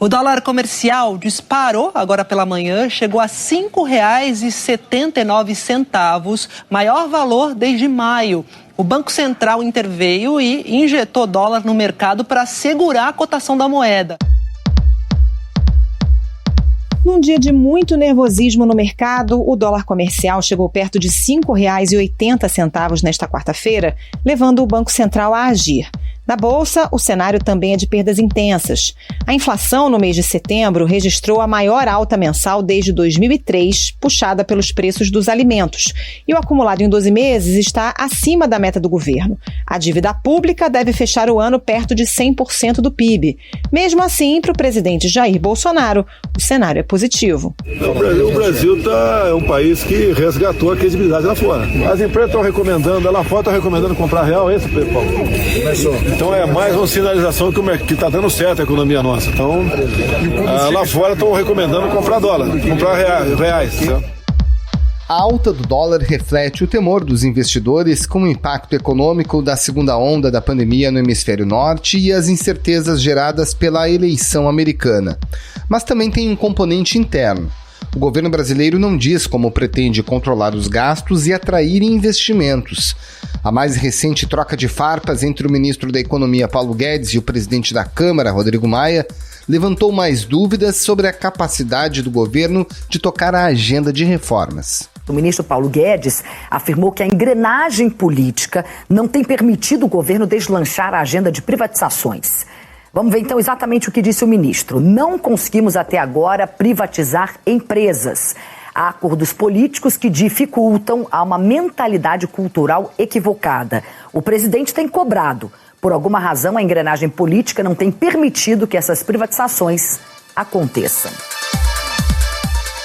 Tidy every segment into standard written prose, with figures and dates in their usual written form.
O dólar comercial disparou agora pela manhã, chegou a R$ 5,79, maior valor desde maio. O Banco Central interveio e injetou dólar no mercado para segurar a cotação da moeda. Num dia de muito nervosismo no mercado, o dólar comercial chegou perto de R$ 5,80 nesta quarta-feira, levando o Banco Central a agir. Na Bolsa, o cenário também é de perdas intensas. A inflação no mês de setembro registrou a maior alta mensal desde 2003, puxada pelos preços dos alimentos. E o acumulado em 12 meses está acima da meta do governo. A dívida pública deve fechar o ano perto de 100% do PIB. Mesmo assim, para o presidente Jair Bolsonaro, o cenário é positivo. O Brasil é um país que resgatou a credibilidade lá fora. As empresas estão recomendando, lá fora estão recomendando comprar real, esse pessoal. Então é mais uma sinalização que está dando certo a economia nossa. Então, lá fora estão recomendando comprar dólar, comprar reais. A alta do dólar reflete o temor dos investidores com o impacto econômico da segunda onda da pandemia no hemisfério norte e as incertezas geradas pela eleição americana. Mas também tem um componente interno. O governo brasileiro não diz como pretende controlar os gastos e atrair investimentos. A mais recente troca de farpas entre o ministro da Economia, Paulo Guedes, e o presidente da Câmara, Rodrigo Maia, levantou mais dúvidas sobre a capacidade do governo de tocar a agenda de reformas. O ministro Paulo Guedes afirmou que a engrenagem política não tem permitido o governo deslanchar a agenda de privatizações. Vamos ver então exatamente o que disse o ministro. Não conseguimos até agora privatizar empresas. Há acordos políticos que dificultam, há uma mentalidade cultural equivocada. O presidente tem cobrado. Por alguma razão, a engrenagem política não tem permitido que essas privatizações aconteçam.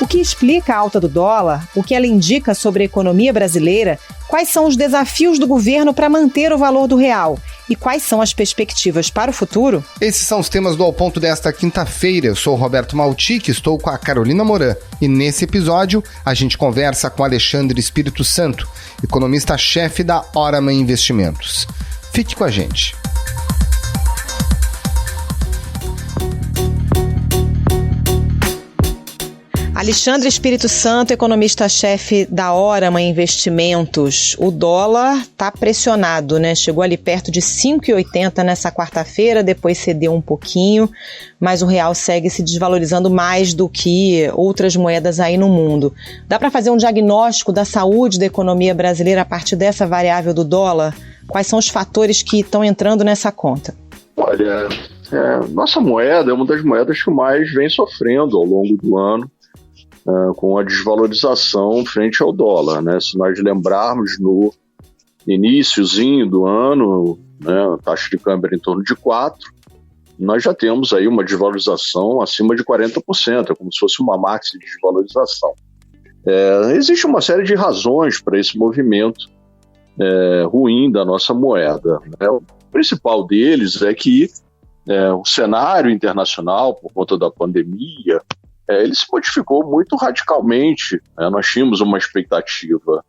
O que explica a alta do dólar? O que ela indica sobre a economia brasileira? Quais são os desafios do governo para manter o valor do real? E quais são as perspectivas para o futuro? Esses são os temas do Ao Ponto desta quinta-feira. Eu sou o Roberto Maltic, estou com a Carolina Moran. E nesse episódio, a gente conversa com Alexandre Espírito Santo, economista-chefe da Oraman Investimentos. Fique com a gente. Alexandre Espírito Santo, economista-chefe da Oraman Investimentos. O dólar está pressionado, né? Chegou ali perto de 5,80 nessa quarta-feira, depois cedeu um pouquinho, mas o real segue se desvalorizando mais do que outras moedas aí no mundo. Dá para fazer um diagnóstico da saúde da economia brasileira a partir dessa variável do dólar? Quais são os fatores que estão entrando nessa conta? Olha, nossa moeda é uma das moedas que mais vem sofrendo ao longo do ano, com a desvalorização frente ao dólar, né? Se nós lembrarmos no iniciozinho do ano, né, a taxa de câmbio era em torno de 4, nós já temos aí uma desvalorização acima de 40%, é como se fosse uma máxima de desvalorização. Existe uma série de razões para esse movimento ruim da nossa moeda, né? O principal deles é que o cenário internacional, por conta da pandemia, ele se modificou muito radicalmente. Nós tínhamos uma expectativa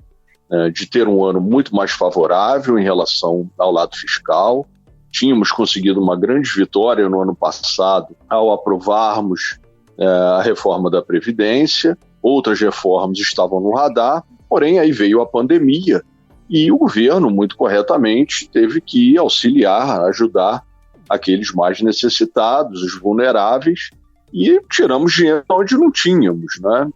de ter um ano muito mais favorável em relação ao lado fiscal. Tínhamos conseguido uma grande vitória no ano passado ao aprovarmos a reforma da Previdência. Outras reformas estavam no radar, porém aí veio a pandemia e o governo, muito corretamente, teve que auxiliar, ajudar aqueles mais necessitados, os vulneráveis, e tiramos dinheiro onde não tínhamos, né?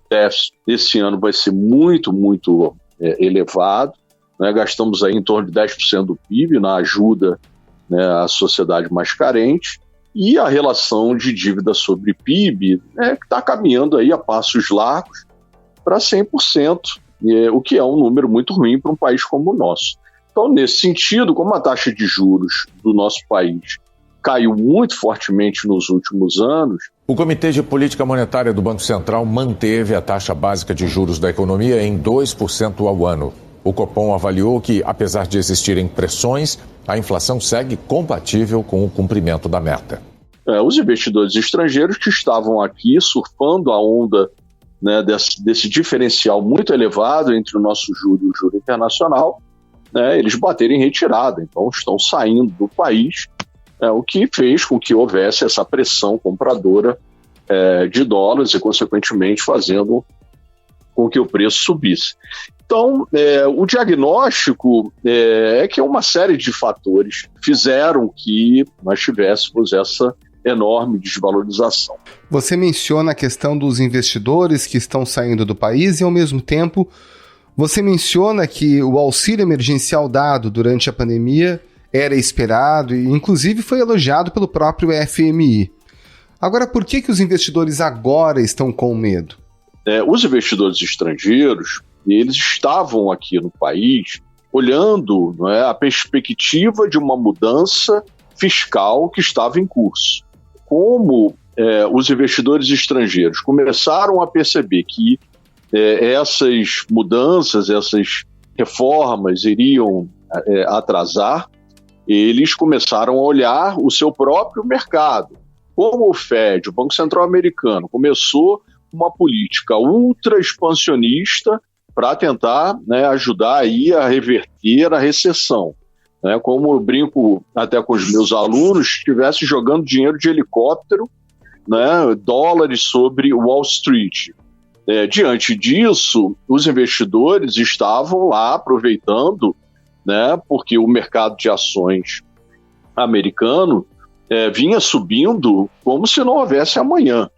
Esse ano vai ser muito, muito elevado, né? Gastamos aí em torno de 10% do PIB na ajuda, né, à sociedade mais carente, e a relação de dívida sobre PIB que está caminhando aí a passos largos para 100%, o que é um número muito ruim para um país como o nosso. Então, nesse sentido, como a taxa de juros do nosso país caiu muito fortemente nos últimos anos. O Comitê de Política Monetária do Banco Central manteve a taxa básica de juros da economia em 2% ao ano. O Copom avaliou que, apesar de existirem pressões, a inflação segue compatível com o cumprimento da meta. Os investidores estrangeiros que estavam aqui surfando a onda, né, desse diferencial muito elevado entre o nosso juro e o juro internacional, né, eles bateram em retirada, então estão saindo do país o que fez com que houvesse essa pressão compradora de dólares e, consequentemente, fazendo com que o preço subisse. Então, o diagnóstico é que uma série de fatores fizeram que nós tivéssemos essa enorme desvalorização. Você menciona a questão dos investidores que estão saindo do país e, ao mesmo tempo, você menciona que o auxílio emergencial dado durante a pandemia era esperado e, inclusive, foi elogiado pelo próprio FMI. Agora, por que os investidores agora estão com medo? Os investidores estrangeiros, eles estavam aqui no país olhando, não é, a perspectiva de uma mudança fiscal que estava em curso. Como os investidores estrangeiros começaram a perceber que essas mudanças, essas reformas iriam atrasar, eles começaram a olhar o seu próprio mercado. Como o Fed, o Banco Central Americano, começou uma política ultra expansionista para tentar, né, ajudar aí a reverter a recessão. Né, como eu brinco até com os meus alunos, estivesse jogando dinheiro de helicóptero, né, dólares sobre Wall Street. Diante disso, os investidores estavam lá aproveitando, né, porque o mercado de ações americano vinha subindo como se não houvesse amanhã.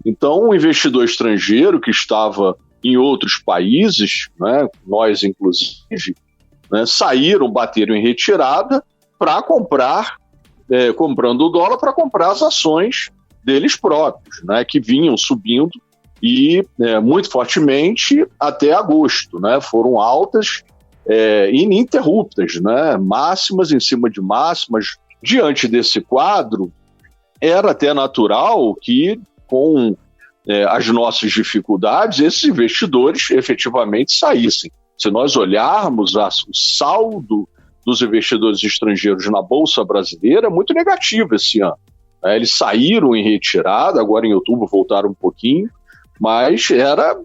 Então, o investidor estrangeiro que estava em outros países, né, nós inclusive, né, bateram em retirada para comprar, comprando o dólar para comprar as ações deles próprios, né, que vinham subindo e muito fortemente até agosto, né, foram altas ininterruptas, né, máximas em cima de máximas. Diante desse quadro, era até natural que, com as nossas dificuldades, esses investidores efetivamente saíssem. Se nós olharmos o saldo dos investidores estrangeiros na Bolsa Brasileira, é muito negativo esse ano. Eles saíram em retirada, agora em outubro voltaram um pouquinho, mas era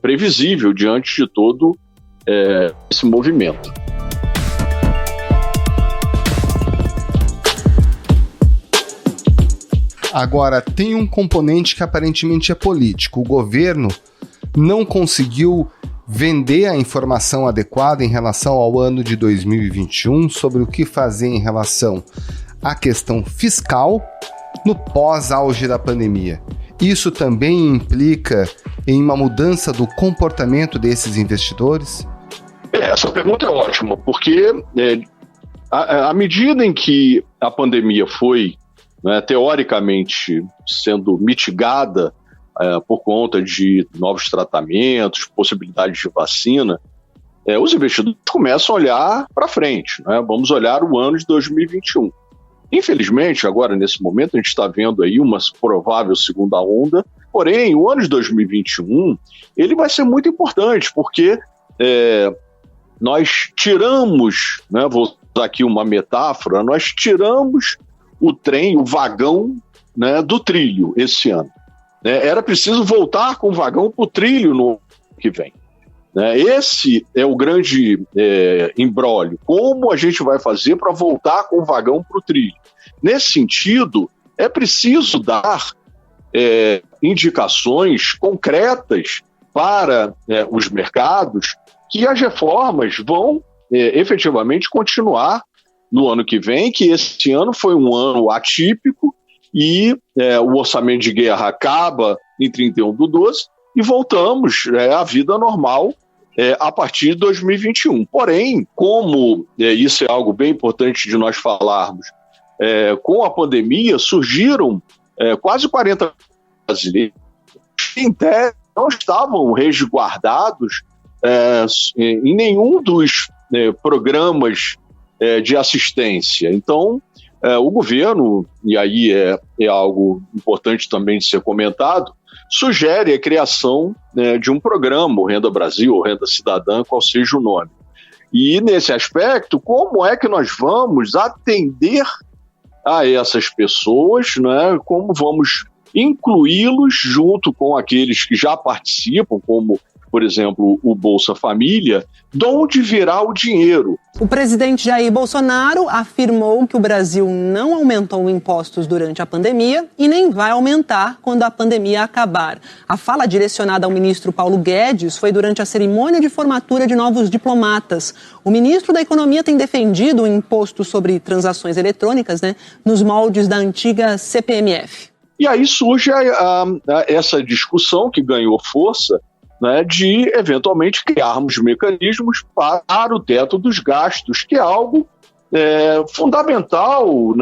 previsível diante de todo esse movimento. Agora, tem um componente que aparentemente é político. O governo não conseguiu vender a informação adequada em relação ao ano de 2021 sobre o que fazer em relação à questão fiscal no pós-auge da pandemia. Isso também implica em uma mudança do comportamento desses investidores? Essa pergunta é ótima, porque à medida em que a pandemia foi, né, teoricamente sendo mitigada por conta de novos tratamentos, possibilidades de vacina, os investidores começam a olhar para frente, né? Vamos olhar o ano de 2021. Infelizmente, agora nesse momento, a gente está vendo aí uma provável segunda onda, porém, o ano de 2021 ele vai ser muito importante, porque nós tiramos, né, vou usar aqui uma metáfora, nós tiramos o trem, o vagão, né, do trilho esse ano. Era preciso voltar com o vagão para o trilho no ano que vem. Esse é o grande imbróglio. Como a gente vai fazer para voltar com o vagão para o trilho? Nesse sentido, é preciso dar indicações concretas para os mercados que as reformas vão efetivamente continuar no ano que vem, que esse ano foi um ano atípico e o orçamento de guerra acaba em 31/12 e voltamos à vida normal a partir de 2021. Porém, como isso é algo bem importante de nós falarmos, com a pandemia surgiram quase 40 brasileiros que em tese não estavam resguardados em nenhum dos programas de assistência. Então, o governo, e aí é algo importante também de ser comentado, sugere a criação de um programa, o Renda Brasil, ou Renda Cidadã, qual seja o nome. E nesse aspecto, como é que nós vamos atender a essas pessoas, né? Como vamos incluí-los junto com aqueles que já participam, como, por exemplo, o Bolsa Família, de onde virá o dinheiro? O presidente Jair Bolsonaro afirmou que o Brasil não aumentou impostos durante a pandemia e nem vai aumentar quando a pandemia acabar. A fala direcionada ao ministro Paulo Guedes foi durante a cerimônia de formatura de novos diplomatas. O ministro da Economia tem defendido o imposto sobre transações eletrônicas, nos moldes da antiga CPMF. E aí surge essa discussão que ganhou força, de eventualmente criarmos mecanismos para o teto dos gastos, que é algo fundamental,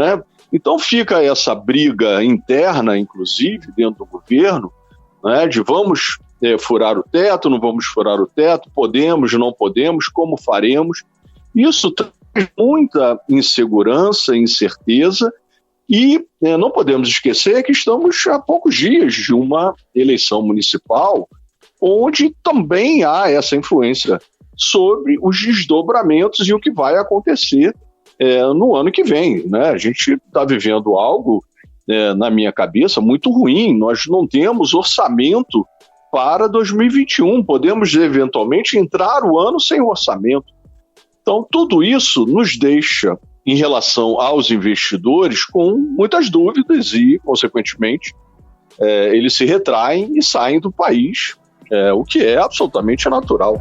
Então fica essa briga interna, inclusive, dentro do governo, de vamos furar o teto, não vamos furar o teto, podemos, não podemos, como faremos. Isso traz muita insegurança, incerteza, e não podemos esquecer que estamos a poucos dias de uma eleição municipal, onde também há essa influência sobre os desdobramentos e o que vai acontecer no ano que vem. A gente está vivendo algo, na minha cabeça, muito ruim. Nós não temos orçamento para 2021. Podemos, eventualmente, entrar o ano sem orçamento. Então, tudo isso nos deixa, em relação aos investidores, com muitas dúvidas e, consequentemente, eles se retraem e saem do país, o que é absolutamente natural.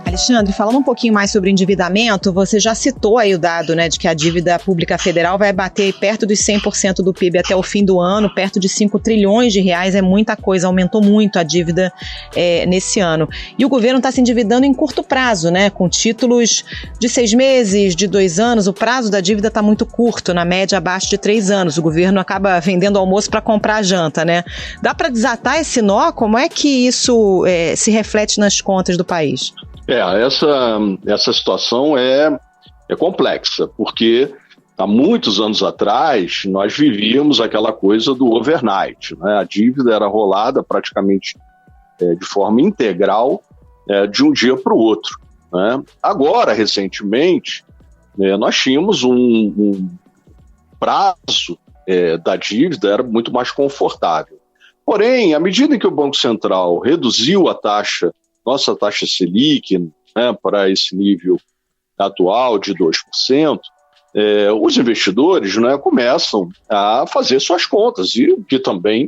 Alexandre, falando um pouquinho mais sobre endividamento, você já citou aí o dado, de que a dívida pública federal vai bater perto dos 100% do PIB até o fim do ano, perto de 5 trilhões de reais, é muita coisa, aumentou muito a dívida nesse ano. E o governo está se endividando em curto prazo, com títulos de 6 meses, de 2 anos, o prazo da dívida está muito curto, na média abaixo de 3 anos, o governo acaba vendendo almoço para comprar a janta, Dá para desatar esse nó? Como é que isso se reflete nas contas do país? Essa situação é complexa, porque há muitos anos atrás nós vivíamos aquela coisa do overnight, A dívida era rolada praticamente de forma integral de um dia para o outro, Agora, recentemente, nós tínhamos um prazo da dívida era muito mais confortável. Porém, à medida em que o Banco Central reduziu nossa taxa Selic, para esse nível atual de 2%, os investidores começam a fazer suas contas, e o que também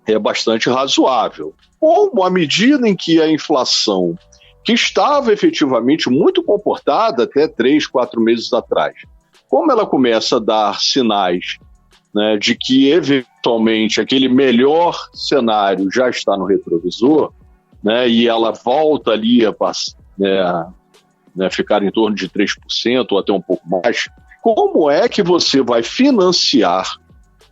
é bastante razoável. Como à medida em que a inflação, que estava efetivamente muito comportada até 3, 4 meses atrás, como ela começa a dar sinais de que eventualmente aquele melhor cenário já está no retrovisor, e ela volta ali a ficar em torno de 3% ou até um pouco mais, como é que você vai financiar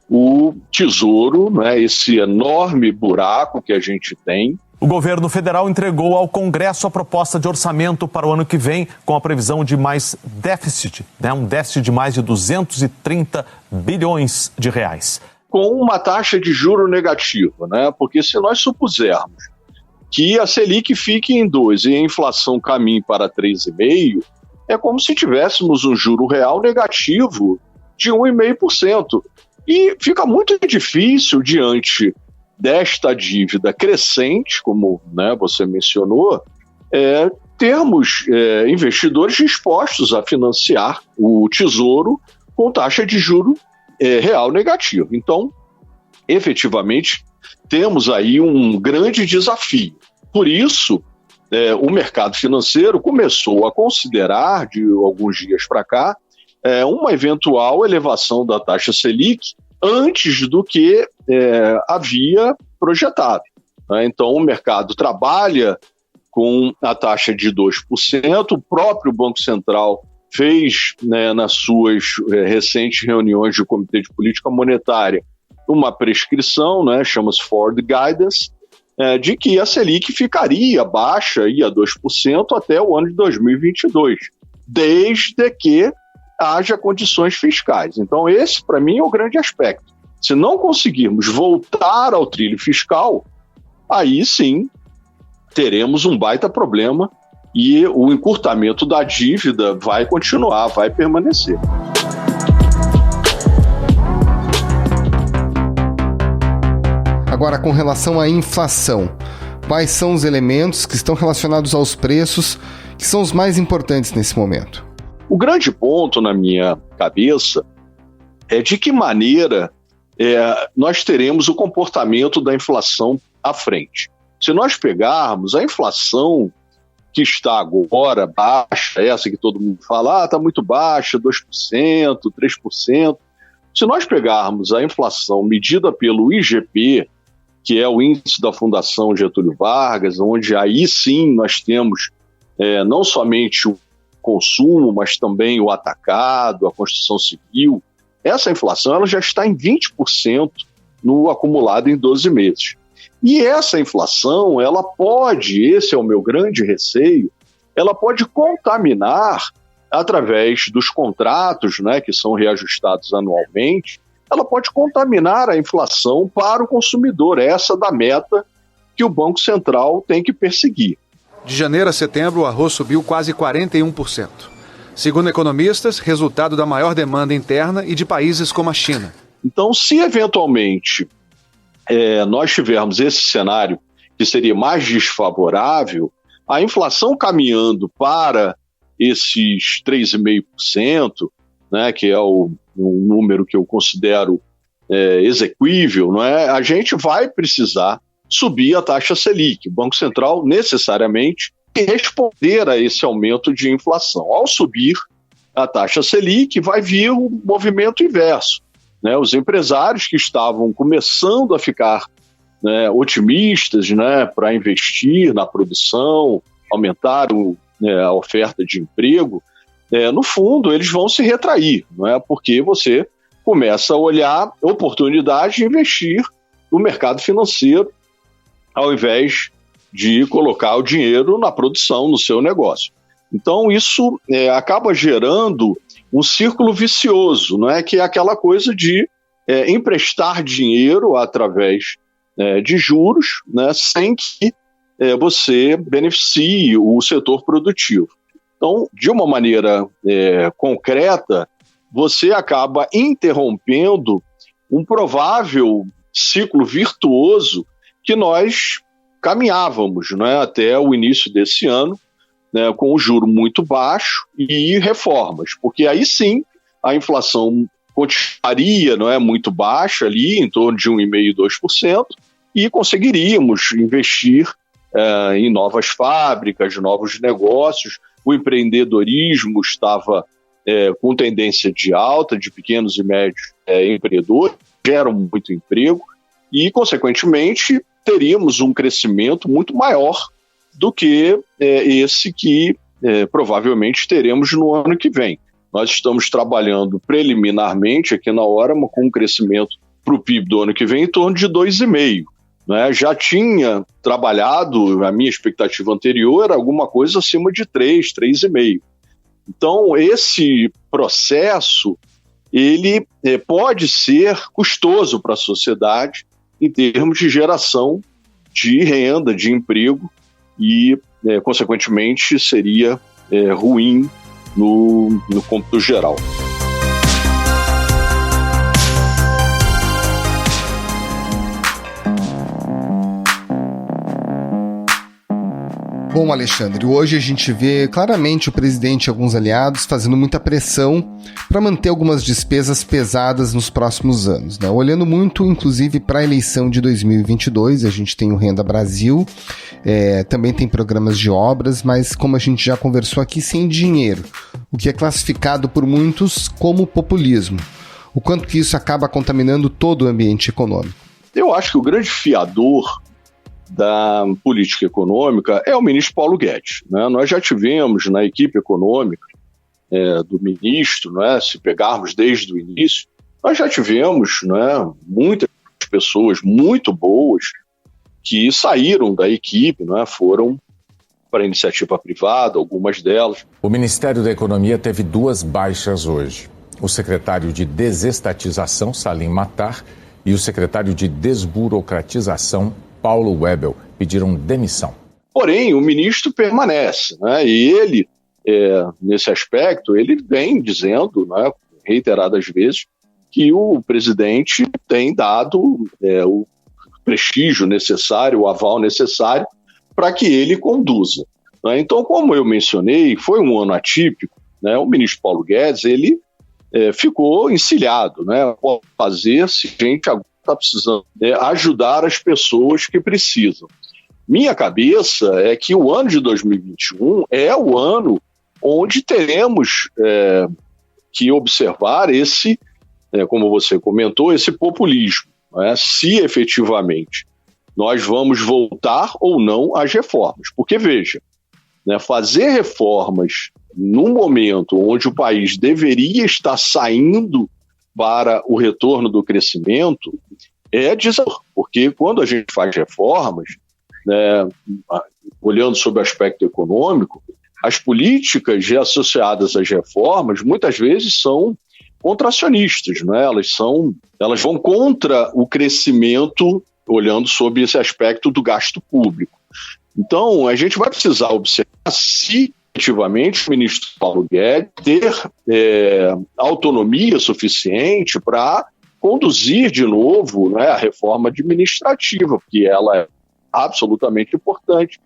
o tesouro, esse enorme buraco que a gente tem? O governo federal entregou ao Congresso a proposta de orçamento para o ano que vem, com a previsão de mais déficit, um déficit de mais de 230 bilhões de reais. Com uma taxa de juro negativa, porque se nós supusermos que a Selic fique em 2% e a inflação caminhe para 3,5%, é como se tivéssemos um juro real negativo de 1,5%. E fica muito difícil, diante desta dívida crescente, como você mencionou, termos investidores dispostos a financiar o Tesouro com taxa de juro real negativa. Então, efetivamente, temos aí um grande desafio. Por isso, o mercado financeiro começou a considerar, de alguns dias para cá, uma eventual elevação da taxa Selic antes do que havia projetado. Então, o mercado trabalha com a taxa de 2%, o próprio Banco Central fez, nas suas recentes reuniões do Comitê de Política Monetária, uma prescrição, chama-se Forward Guidance, de que a Selic ficaria baixa, a 2% até o ano de 2022, desde que haja condições fiscais. Então, esse, para mim, é o grande aspecto. Se não conseguirmos voltar ao trilho fiscal, aí sim teremos um baita problema e o encurtamento da dívida vai continuar, vai permanecer. Agora, com relação à inflação, Quais são os elementos que estão relacionados aos preços que são os mais importantes nesse momento? O grande ponto na minha cabeça é de que maneira nós teremos o comportamento da inflação à frente. Se nós pegarmos a inflação que está agora baixa, essa que todo mundo fala, está muito baixa, 2%, 3%. Se nós pegarmos a inflação medida pelo IGP, que é o índice da Fundação Getúlio Vargas, onde aí sim nós temos não somente o consumo, mas também o atacado, a construção civil, essa inflação ela já está em 20% no acumulado em 12 meses. E essa inflação, ela pode, esse é o meu grande receio, ela pode contaminar através dos contratos, né, que são reajustados anualmente, ela pode contaminar a inflação para o consumidor, essa da meta que o Banco Central tem que perseguir. De janeiro a setembro, o arroz subiu quase 41%. Segundo economistas, resultado da maior demanda interna e de países como a China. Então, se eventualmente nós tivermos esse cenário que seria mais desfavorável, a inflação caminhando para esses 3,5%, né, que é um número que eu considero exequível, não é? A gente vai precisar subir a taxa Selic. O Banco Central necessariamente tem que responder a esse aumento de inflação. Ao subir a taxa Selic, vai vir o movimento inverso. Né, os empresários que estavam começando a ficar otimistas, né, para investir na produção, aumentar a oferta de emprego, no fundo eles vão se retrair, não é? Porque você começa a olhar oportunidade de investir no mercado financeiro ao invés de colocar o dinheiro na produção, no seu negócio. Então isso acaba gerando um círculo vicioso, não é? Que é aquela coisa de emprestar dinheiro através de juros, né, sem que você beneficie o setor produtivo. Então, de uma maneira concreta, você acaba interrompendo um provável ciclo virtuoso que nós caminhávamos, não é, até o início desse ano, né, com o juro muito baixo e reformas, porque aí sim a inflação continuaria, não é, muito baixa ali, em torno de 1,5%, 2%, e conseguiríamos investir em novas fábricas, novos negócios. O empreendedorismo estava com tendência de alta, de pequenos e médios empreendedores, geram muito emprego e, consequentemente, teríamos um crescimento muito maior do que esse que provavelmente teremos no ano que vem. Nós estamos trabalhando preliminarmente aqui na Orama com um crescimento para o PIB do ano que vem em torno de 2,5%. Né? Já tinha trabalhado, a minha expectativa anterior era alguma coisa acima de 3, 3,5%. Então, esse processo ele pode ser custoso para a sociedade em termos de geração de renda, de emprego e, consequentemente, seria ruim no cômputo geral. Bom, Alexandre, hoje a gente vê claramente o presidente e alguns aliados fazendo muita pressão para manter algumas despesas pesadas nos próximos anos, né? Olhando muito, inclusive, para a eleição de 2022, a gente tem o Renda Brasil, também tem programas de obras, mas como a gente já conversou aqui, sem dinheiro, o que é classificado por muitos como populismo. O quanto que isso acaba contaminando todo o ambiente econômico? Eu acho que o grande fiador da política econômica é o ministro Paulo Guedes, né? Nós já tivemos na equipe econômica do ministro, né, se pegarmos desde o início, nós já tivemos, né, muitas pessoas muito boas que saíram da equipe, né, foram para a iniciativa privada, algumas delas. O Ministério da Economia teve 2 baixas hoje. O secretário de Desestatização, Salim Matar, e o secretário de Desburocratização, Paulo Webel, pediram demissão. Porém, o ministro permanece, né? E ele, nesse aspecto, ele vem dizendo, né, reiteradas vezes, que o presidente tem dado o prestígio necessário, o aval necessário para que ele conduza. Né? Então, como eu mencionei, foi um ano atípico, né? O ministro Paulo Guedes, ele ficou encilhado, né? Pode fazer se a gente agora está precisando ajudar as pessoas que precisam. Minha cabeça é que o ano de 2021 é o ano onde teremos que observar esse, como você comentou, esse populismo, né? Se efetivamente nós vamos voltar ou não às reformas. Porque, veja, né, fazer reformas num momento onde o país deveria estar saindo para o retorno do crescimento é desafiador, porque quando a gente faz reformas, né, olhando sob o aspecto econômico, as políticas associadas às reformas muitas vezes são contracionistas, né? Elas vão contra o crescimento, olhando sob esse aspecto do gasto público. Então, a gente vai precisar observar se efetivamente o ministro Paulo Guedes ter autonomia suficiente para conduzir de novo, né, a reforma administrativa, porque ela é absolutamente importante.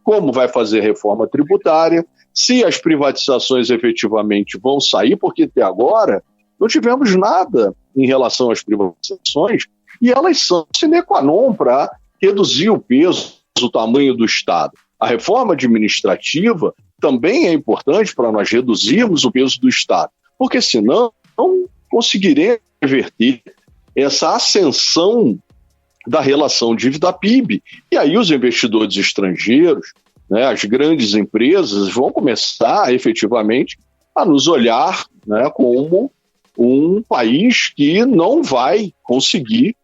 Como vai fazer reforma tributária, se as privatizações efetivamente vão sair, porque até agora não tivemos nada em relação às privatizações e elas são sine qua non para reduzir o peso, o tamanho do Estado. A reforma administrativa também é importante para nós reduzirmos o peso do Estado, porque senão não conseguiremos reverter essa ascensão da relação dívida-PIB. E aí os investidores estrangeiros, né, as grandes empresas vão começar efetivamente a nos olhar, né, como um país que não vai conseguir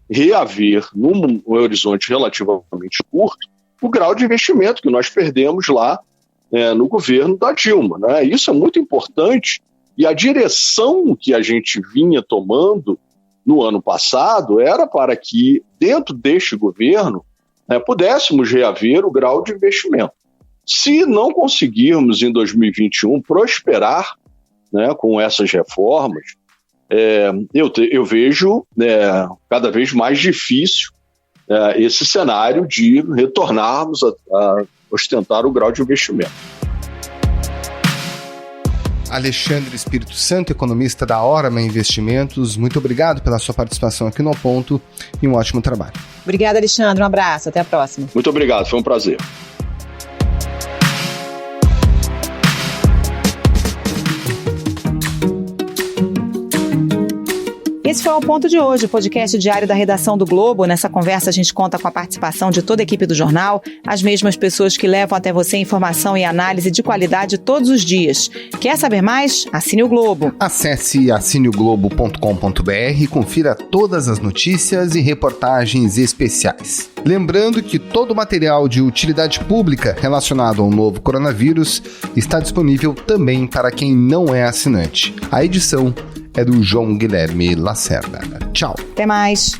reaver, num horizonte relativamente curto, o grau de investimento que nós perdemos lá no governo da Dilma. Né? Isso é muito importante e a direção que a gente vinha tomando no ano passado era para que, dentro deste governo, pudéssemos reaver o grau de investimento. Se não conseguirmos, em 2021, prosperar, né, com essas reformas, eu vejo cada vez mais difícil esse cenário de retornarmos a ostentar o grau de investimento. Alexandre Espírito Santo, economista da Orama Investimentos, muito obrigado pela sua participação aqui no Ao Ponto e um ótimo trabalho. Obrigada, Alexandre. Um abraço. Até a próxima. Muito obrigado. Foi um prazer. Esse foi o Ponto de hoje, o podcast diário da redação do Globo. Nessa conversa a gente conta com a participação de toda a equipe do jornal, as mesmas pessoas que levam até você informação e análise de qualidade todos os dias. Quer saber mais? Assine o Globo. Acesse assineoglobo.com.br e confira todas as notícias e reportagens especiais. Lembrando que todo o material de utilidade pública relacionado ao novo coronavírus está disponível também para quem não é assinante. A edição é do João Guilherme Lacerda. Tchau. Até mais.